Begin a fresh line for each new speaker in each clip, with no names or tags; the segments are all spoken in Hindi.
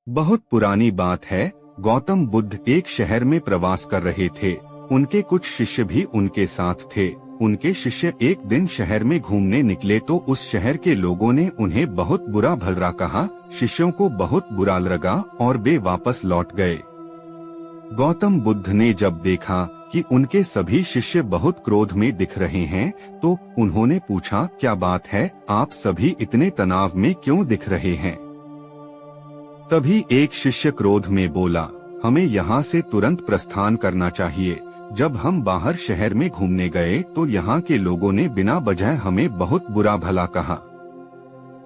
बहुत पुरानी बात है। गौतम बुद्ध एक शहर में प्रवास कर रहे थे। उनके कुछ शिष्य भी उनके साथ थे। उनके शिष्य एक दिन शहर में घूमने निकले तो उस शहर के लोगों ने उन्हें बहुत बुरा भला कहा। शिष्यों को बहुत बुरा लगा और वे वापस लौट गए। गौतम बुद्ध ने जब देखा कि उनके सभी शिष्य बहुत क्रोध में दिख रहे हैं तो उन्होंने पूछा, क्या बात है, आप सभी इतने तनाव में क्यों दिख रहे हैं? तभी एक शिष्य क्रोध में बोला, हमें यहाँ से तुरंत प्रस्थान करना चाहिए। जब हम बाहर शहर में घूमने गए तो यहाँ के लोगों ने बिना वजह हमें बहुत बुरा भला कहा।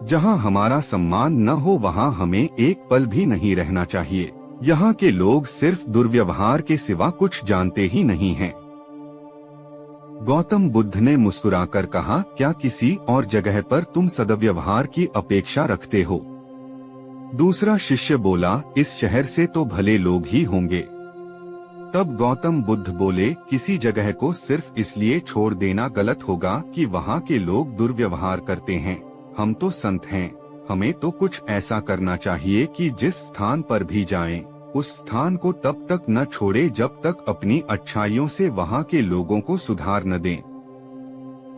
जहाँ हमारा सम्मान न हो वहाँ हमें एक पल भी नहीं रहना चाहिए। यहाँ के लोग सिर्फ दुर्व्यवहार के सिवा कुछ जानते ही नहीं हैं। गौतम बुद्ध ने मुस्कुराकर कहा, क्या किसी और जगह पर तुम सद्व्यवहार की अपेक्षा रखते हो? दूसरा शिष्य बोला, इस शहर से तो भले लोग ही होंगे। तब गौतम बुद्ध बोले, किसी जगह को सिर्फ इसलिए छोड़ देना गलत होगा कि वहाँ के लोग दुर्व्यवहार करते हैं। हम तो संत हैं, हमें तो कुछ ऐसा करना चाहिए कि जिस स्थान पर भी जाएं, उस स्थान को तब तक न छोड़े जब तक अपनी अच्छाइयों से वहाँ के लोगों को सुधार न दें।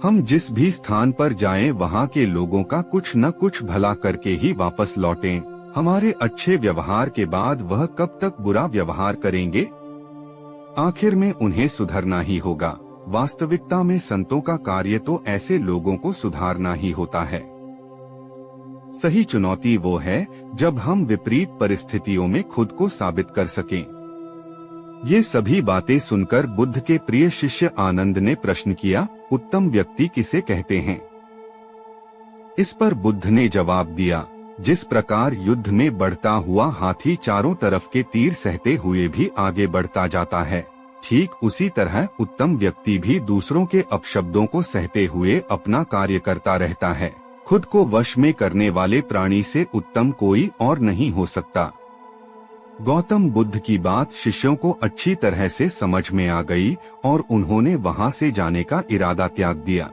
हम जिस भी स्थान पर जाएं वहाँ के लोगों का कुछ न कुछ भला करके ही वापस लौटें। हमारे अच्छे व्यवहार के बाद वह कब तक बुरा व्यवहार करेंगे? आखिर में उन्हें सुधरना ही होगा। वास्तविकता में संतों का कार्य तो ऐसे लोगों को सुधारना ही होता है। सही चुनौती वो है जब हम विपरीत परिस्थितियों में खुद को साबित कर सकें। ये सभी बातें सुनकर बुद्ध के प्रिय शिष्य आनंद ने प्रश्न किया, उत्तम व्यक्ति किसे कहते हैं? इस पर बुद्ध ने जवाब दिया, जिस प्रकार युद्ध में बढ़ता हुआ हाथी चारों तरफ के तीर सहते हुए भी आगे बढ़ता जाता है, ठीक उसी तरह उत्तम व्यक्ति भी दूसरों के अपशब्दों को सहते हुए अपना कार्य करता रहता है। खुद को वश में करने वाले प्राणी से उत्तम कोई और नहीं हो सकता। गौतम बुद्ध की बात शिष्यों को अच्छी तरह से समझ में आ गई और उन्होंने वहां से जाने का इरादा त्याग दिया।